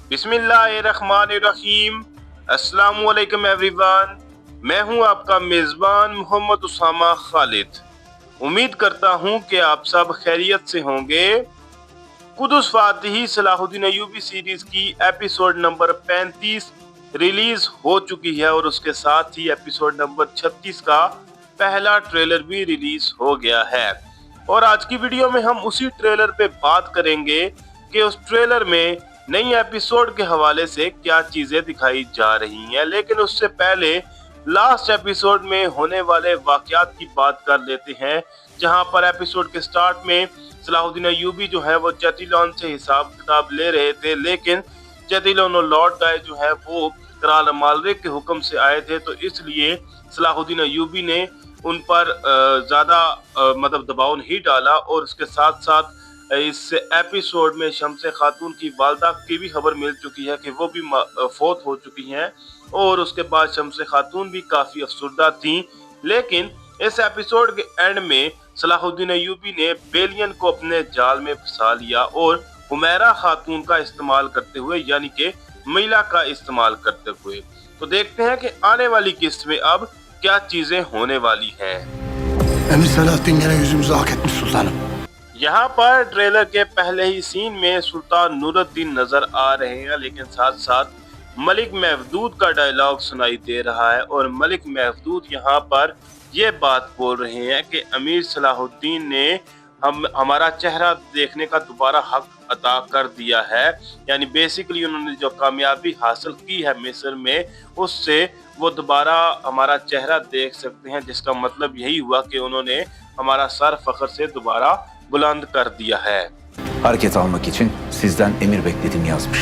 बिस्मिल्लाहिर्रहमानिर्रहीम। अस्सलामु अलैकुम एवरीवन। मैं हूं आपका मेज़बान मोहम्मद उसामा खालिद। उम्मीद करता हूं कि आप सब खैरियत से होंगे। कुदस फातिही सलाहुद्दीन अय्यूबी सीरीज की एपिसोड नंबर 35 रिलीज हो चुकी है और उसके साथ ही एपिसोड नंबर 36 का पहला ट्रेलर भी रिलीज हो गया है। और आज की वीडियो में हम उसी ट्रेलर पे बात करेंगे कि उस ट्रेलर में नई एपिसोड के हवाले से क्या चीजें दिखाई जा रही हैं। लेकिन उससे पहले लास्ट एपिसोड में होने वाले वाकयात की बात कर लेते हैं, जहां पर एपिसोड के स्टार्ट में सलाहुद्दीन अय्यूबी जो है वो चेतिलोन से हिसाब किताब ले रहे थे, लेकिन चेतिलोन और लॉर्ड गाय जो है वो कराल अमालरिक के हुक्म से आए थे, तो इसलिए सलाहुद्दीन अय्यूबी ने उन पर ज्यादा मतलब दबाव नहीं डाला। और उसके साथ साथ इस एपिसोड में शम्स खातून की वालदा की भी खबर मिल चुकी है कि वो भी फौत हो चुकी हैं और उसके बाद शम्स खातून भी काफी अफसुर्दा थी। लेकिन इस एपिसोड के एंड में सलाहुद्दीन अय्यूबी ने बेलियन को अपने जाल में फंसा लिया और हुमैरा खातून का इस्तेमाल करते हुए, यानी कि महिला का इस्तेमाल करते हुए। तो देखते हैं कि आने वाली किस्त में अब क्या चीजें होने वाली हैं। Emir Selahattin gene yüzümüzü hak etmiş sultanım. यहाँ पर ट्रेलर के पहले ही सीन में सुल्तान नूरुद्दीन नजर आ रहे हैं, लेकिन साथ साथ मलिक महदूद का डायलॉग सुनाई दे रहा है। और मलिक महदूद यहाँ पर ये बात बोल रहे हैं कि अमीर सलाहुद्दीन ने हमारा चेहरा देखने का दोबारा हक अता कर दिया है। यानी बेसिकली उन्होंने जो कामयाबी हासिल की है मिस्र में, उससे वो दोबारा हमारा चेहरा देख सकते हैं, जिसका मतलब यही हुआ कि उन्होंने हमारा सर फख्र से दोबारा बुलंद कर दिया है। Hareket almak için sizden emir bekledim yazmış.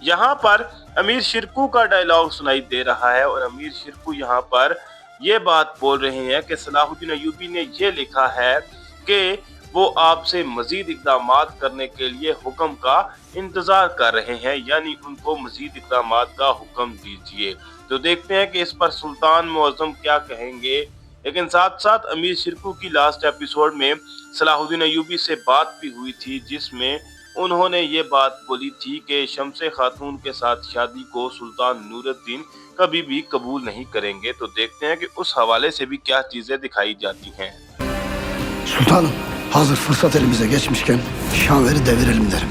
यहाँ पर अमीर शिरकू का डायलॉग सुनाई दे रहा है और अमीर शिरकू यहाँ पर ये बात बोल रहे हैं कि सलाहुद्दीन अय्यूबी ने ये लिखा है कि वो आपसे मजीद इकदाम करने के लिए हुक्म का इंतजार कर रहे हैं, यानी उनको मजीद इकदाम का हुक्म दीजिए। तो देखते हैं कि इस पर सुल्तान मुअज़्ज़म क्या कहेंगे। लेकिन साथ साथ अमीर शिरकू की लास्ट एपिसोड में सलाहुद्दीन अय्यूबी से बात भी हुई थी, जिसमें उन्होंने ये बात बोली थी कि शम्स खातून के साथ शादी को सुल्तान नूरुद्दीन कभी भी कबूल नहीं करेंगे। तो देखते हैं कि उस हवाले से भी क्या चीजें दिखाई जाती हैं। Sultanım, hazır fırsat elimize geçmişken Şaver'i devirelim derim.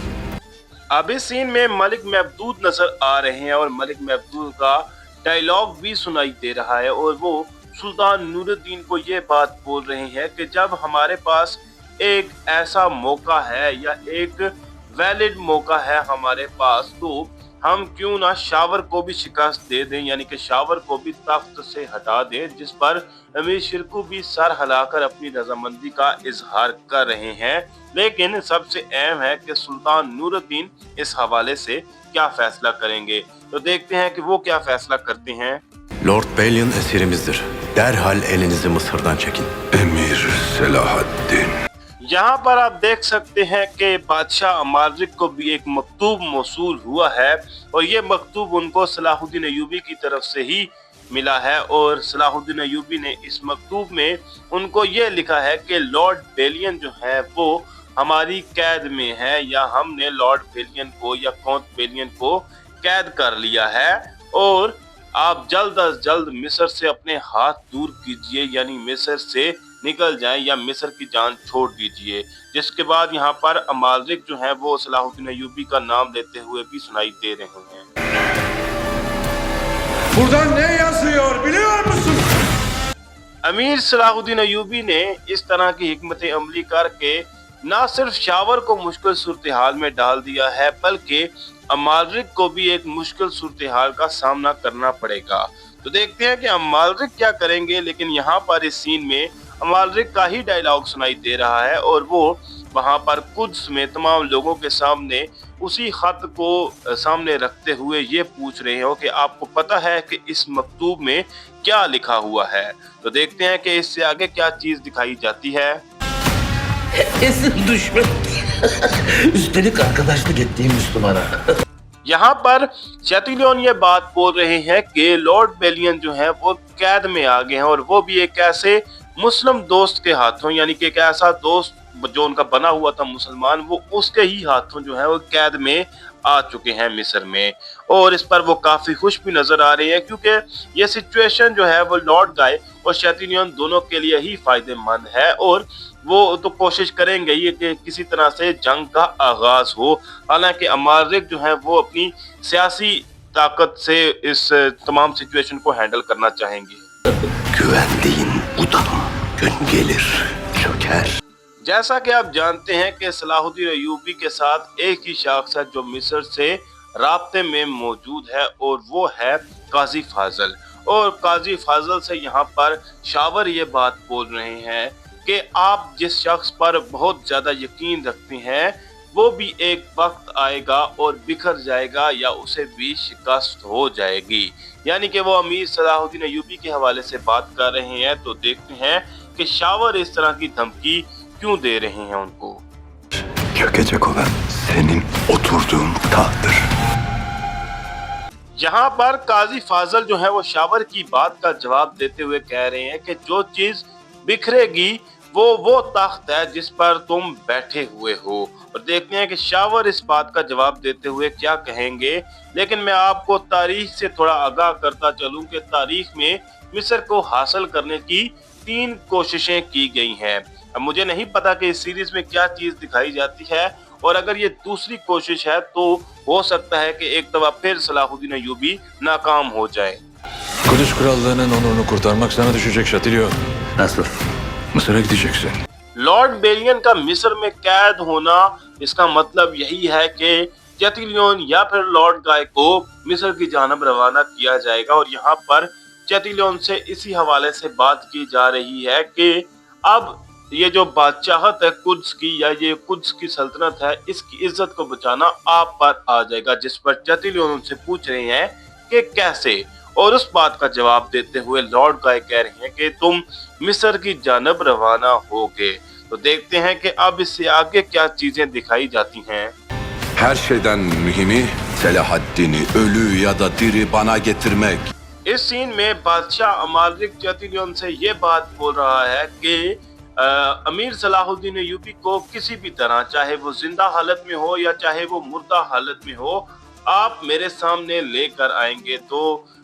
अब इस सीन में मलिक महदूद नजर आ रहे हैं और मलिक महदूद का डायलॉग भी सुनाई दे रहा है और वो सुल्तान नूरुद्दीन को ये बात बोल रहे हैं कि जब हमारे पास एक ऐसा मौका है या एक वैलिड मौका है हमारे पास, तो हम क्यों ना शावर को भी शिकस्त दे दें, यानी कि शावर को भी तख्त से हटा दें। जिस पर अमीर शिरकू भी सर हिलाकर अपनी रजामंदी का इजहार कर रहे हैं। लेकिन सबसे अहम है कि सुल्तान नूरुद्दीन इस हवाले से क्या फैसला करेंगे। तो देखते हैं कि वो क्या फैसला करते हैं। Lord Balin esirimizdir. Derhal elinizi Mısır'dan çekin. Emir Selahaddin. यहाँ पर आप देख सकते हैं कि बादशाह अमालरिक को भी एक मकतूब मौसूल हुआ है और ये मकतूब उनको सलाहुद्दीन अय्यूबी की तरफ से ही मिला है। और सलाहुद्दीन अय्यूबी ने इस मकतूब में उनको ये लिखा है कि लॉर्ड बेलियन जो है वो हमारी कैद में है, या हमने लॉर्ड बेलियन को या काउंट बेलियन को कैद कर लिया है और आप जल्द अज जल्द मिस्र से अपने हाथ दूर कीजिए, यानी मिस्र से निकल जाएं या मिस्र की जान छोड़ दीजिए। जिसके बाद यहाँ पर अमालरिक जो है वो सलाहुद्दीन अय्यूबी का नाम लेते हुए भी सुनाई दे रहे हैं। Burada ne yazıyor biliyor musun? अमीर सलाहुद्दीन अय्यूबी ने इस तरह की हिकमत अमली करके न सिर्फ शावर को मुश्किल सूरत हाल में डाल दिया है, बल्कि अमालरिक को भी एक मुश्किल सूरत हाल का सामना करना पड़ेगा। तो देखते हैं कि अमालरिक क्या करेंगे। लेकिन यहाँ पर इस सीन में अमालरिक का ही डायलॉग सुनाई दे रहा है और वो वहाँ पर कुद्स में तमाम लोगों के सामने उसी खत को सामने रखते हुए ये पूछ रहे हो कि आपको पता है कि इस मकतूब में क्या लिखा हुआ है। तो देखते हैं कि इससे आगे क्या चीज दिखाई जाती है। Esin düşman. Üstelik arkadaşlık ettiğim Müslümana. यहाँ पर चेतिलोन ये बात बोल रहे हैं कि लॉर्ड बेलियन जो है वो कैद में आ गए हैं और वो भी एक ऐसे मुस्लिम दोस्त के हाथों, यानी कि एक ऐसा दोस्त जो उनका बना हुआ था मुसलमान, वो उसके ही हाथों जो है वो कैद में आ चुके हैं मिस्र में, और इस पर वो काफी खुश भी नजर आ रहे हैं, क्योंकि ये सिचुएशन जो है वो लॉर्ड गाय और शैतानियन दोनों के लिए ही फायदेमंद है, और वो तो कोशिश करेंगे ही कि किसी तरह से जंग का आगाज हो। हालांकि अमालिक जो है वो अपनी सियासी ताकत से इस तमाम सिचुएशन को हैंडल करना चाहेंगे। Güvendiğin udam gün gelir çöker. जैसा कि आप जानते हैं कि सलाहुद्दीन अय्यूबी के साथ एक ही शख्स है जो मिस्र से राब्ते में मौजूद है, और वो है काजी फाजल। और काजी फाजल से यहाँ पर शावर ये बात बोल रहे हैं कि आप जिस शख्स पर बहुत ज़्यादा यकीन रखते हैं वो भी एक वक्त आएगा और बिखर जाएगा या उसे भी शिकस्त हो जाएगी। यानी कि वो अमीर सलाहुद्दीन अय्यूबी के हवाले से बात कर रहे हैं। तो देखते हैं कि शावर इस तरह की धमकी क्यों दे रहे हैं उनको। Çökecek olan senin oturduğun tahttır. यहाँ पर काजी फाजल जो है वो शावर की बात का जवाब देते हुए कह रहे हैं कि जो चीज बिखरेगी वो तख्त है जिस पर तुम बैठे हुए हो। और देखते हैं कि शावर इस बात का जवाब देते हुए क्या कहेंगे। लेकिन मैं आपको तारीख से थोड़ा आगाह करता चलूं कि तारीख में मिस्र को हासिल करने की 3 कोशिशें की गई हैं। अब मुझे नहीं पता कि इस सीरीज में क्या चीज दिखाई जाती है, और अगर ये दूसरी कोशिश है तो हो सकता है कि एक दफा फिर सलाहुद्दीन अय्यूबी नाकाम हो जाए। Kudüs Krallığı'nın onurunu kurtarmak sana düşecek Şatilyo. Nasıl? Mısır'a gideceksin. Lord Balian का मिस्र में कैद होना, इसका मतलब यही है कि चैटिलियन या फिर लॉर्ड गाय को मिस्र की जानब रवाना किया जाएगा। और यहाँ पर चैटिलियन से इसी हवाले से बात की जा रही है कि अब ये जो बादशाहत है कुद्स की, या ये कुद्स की सल्तनत है, इसकी इज्जत को बचाना आप पर आ जाएगा। जिस पर चैटिलियन उनसे पूछ रहे हैं कि कैसे, और उस बात का जवाब देते हुए लॉर्ड गाय कह रहे हैं कि तुम मिस्र की जानब रवाना होगे। तो देखते हैं कि अब इससे आगे क्या चीजें दिखाई जाती हैं। Her şeyden mühimi Selahaddin'i ölü ya da diri bana getirmek. इस सीन में बादशाह अमालिक चैटिलियन से ये बात बोल रहा है कि अमीर सलाहुद्दीन अय्यूबी को किसी भी तरह, चाहे वो जिंदा हालत में हो या चाहे वो मुर्दा हालत में हो, आप मेरे सामने लेकर आएंगे। तो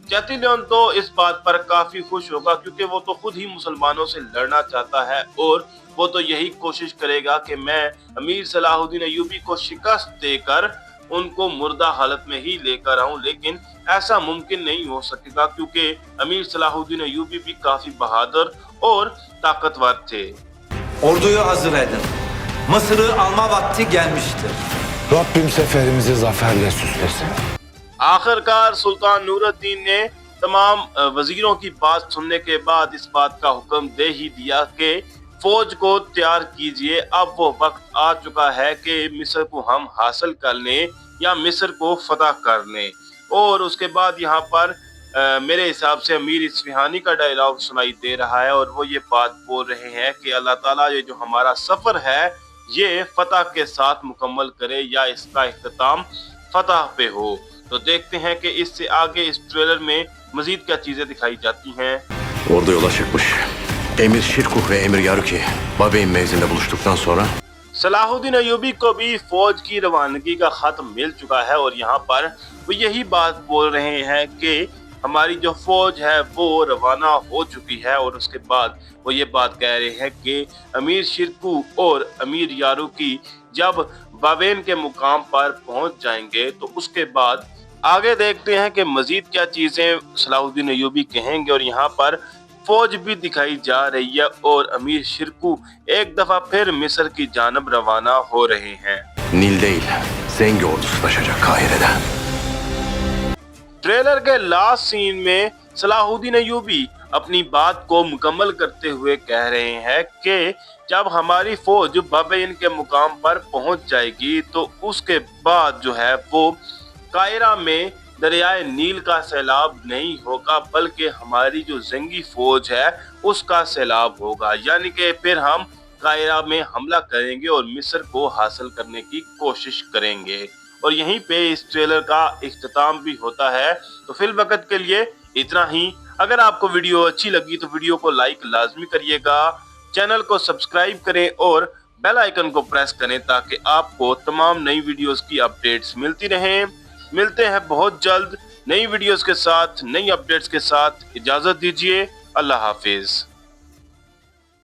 चैटिलियन तो इस बात पर काफी खुश होगा, क्योंकि वो तो खुद ही मुसलमानों से लड़ना चाहता है, और वो तो यही कोशिश करेगा कि मैं अमीर सलाहुद्दीन अय्यूबी को शिकस्त देकर उनको मुर्दा हालत में ही लेकर आऊं। लेकिन ऐसा मुमकिन नहीं हो सकेगा, क्योंकि अमीर सलाहुद्दीन अय्यूबी भी काफी बहादुर और ताकतवर थे। Orduyu hazır edin. Mısır'ı alma vakti gelmiştir. Rabbim seferimizi zaferle süslesin. आखिरकार सुल्तान नूरुद्दीन ने तमाम वजीरों की बात सुनने के बाद इस बात का हुक्म दे ही दिया कि फौज को तैयार कीजिए। अब वो वक्त आ चुका है कि मिस्र को हम हासिल कर लें या मिस्र को फतह कर लें। और उसके बाद यहाँ पर मेरे हिसाब से अमीर इस्फहानी का डायलॉग सुनाई दे रहा है, और वो ये बात बोल रहे हैं कि अल्लाह ताला ये जो हमारा सफ़र है ये फतह के साथ मुकम्मल करे, या इसका इख्तिताम फतह पे हो। तो देखते हैं कि इससे आगे इस ट्रेलर में मजीद क्या चीजें दिखाई जाती हैं। Orada yola çıkmış. Emir Şirkuh ve Emir Yaruki Babeyn mevzinde buluştuktan sonra Salahuddin Ayyubi को भी फौज की रवानगी का खत मिल चुका है, और यहाँ पर वो यही बात बोल रहे हैं कि हमारी जो फौज है वो रवाना हो चुकी है। और उसके बाद वो ये बात कह रहे हैं कि अमीर शिरकू और अमीर यारुकी जब बाबेन के मुकाम पर पहुंच जाएंगे तो उसके बाद आगे देखते हैं कि मजीद क्या चीजें सलाहुद्दीन अय्यूबी कहेंगे। और यहाँ पर फौज भी दिखाई जा रही है, और अमीर शिरकू एक दफा फिर मिस्र की जानब रवाना हो रहे हैं। Nil değil, Zengi ordusu taşacak Kahire'de. Trailer के लास्ट सीन में सलाहुद्दीन अय्यूबी अपनी बात को मुकम्मल करते हुए कह रहे हैं कि जब हमारी फौज बाबेन के मुकाम पर पहुंच जाएगी तो उसके बाद जो है वो कायरा में दरियाए नील का सैलाब नहीं होगा, बल्कि हमारी जो जंगी फौज है उसका सैलाब होगा। यानी कि फिर हम कायरा में हमला करेंगे और मिस्र को हासिल करने की कोशिश करेंगे। और यहीं पे इस ट्रेलर का इख्तिताम भी होता है। तो फिल वक्त के लिए इतना ही। अगर आपको वीडियो अच्छी लगी तो वीडियो को लाइक लाजमी करिएगा, चैनल को सब्सक्राइब करें और बेल आइकन को प्रेस करें ताकि आपको तमाम नई वीडियोस की अपडेट्स मिलती रहें। मिलते हैं बहुत जल्द नई वीडियोस के साथ, नई अपडेट्स के साथ। इजाजत दीजिए, अल्लाह हाफिज।